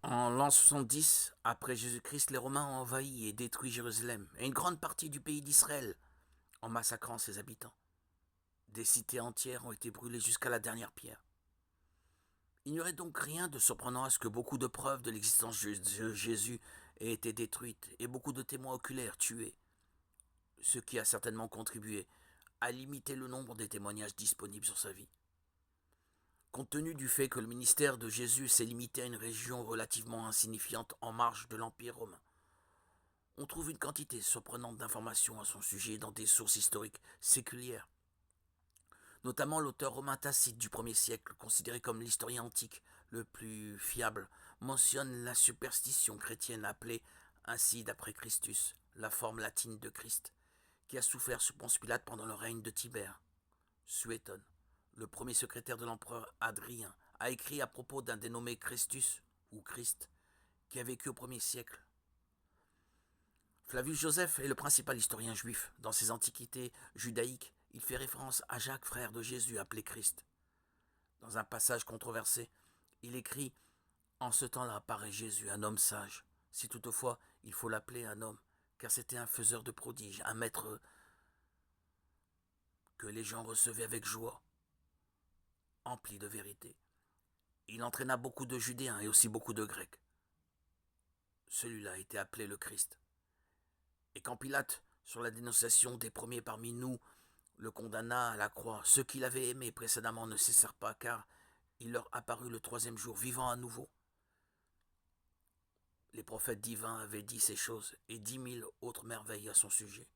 En l'an 70, après Jésus-Christ, les Romains ont envahi et détruit Jérusalem et une grande partie du pays d'Israël en massacrant ses habitants. Des cités entières ont été brûlées jusqu'à la dernière pierre. Il n'y aurait donc rien de surprenant à ce que beaucoup de preuves de l'existence de Jésus aient été détruites et beaucoup de témoins oculaires tués, ce qui a certainement contribué à limiter le nombre des témoignages disponibles sur sa vie. Compte tenu du fait que le ministère de Jésus s'est limité à une région relativement insignifiante en marge de l'Empire romain, on trouve une quantité surprenante d'informations à son sujet dans des sources historiques séculières. Notamment l'auteur romain Tacite du 1er siècle, considéré comme l'historien antique le plus fiable, mentionne la superstition chrétienne appelée ainsi d'après Christus, la forme latine de Christ, qui a souffert sous Ponce Pilate pendant le règne de Tibère. Suétone, le premier secrétaire de l'empereur Hadrien, a écrit à propos d'un dénommé Christus, ou Christ, qui a vécu au 1er siècle. Flavius Joseph est le principal historien juif. Dans ses antiquités judaïques, il fait référence à Jacques, frère de Jésus, appelé Christ. Dans un passage controversé, il écrit « En ce temps-là paraît Jésus, un homme sage. Si toutefois il faut l'appeler un homme, car c'était un faiseur de prodiges, un maître que les gens recevaient avec joie, empli de vérité. Il entraîna beaucoup de Judéens et aussi beaucoup de Grecs. Celui-là était appelé le Christ. Et quand Pilate, sur la dénonciation des premiers parmi nous, le condamna à la croix, ceux qu'il avait aimés précédemment ne cessèrent pas, car il leur apparut le troisième jour, vivant à nouveau. Les prophètes divins avaient dit ces choses, et 10 000 autres merveilles à son sujet.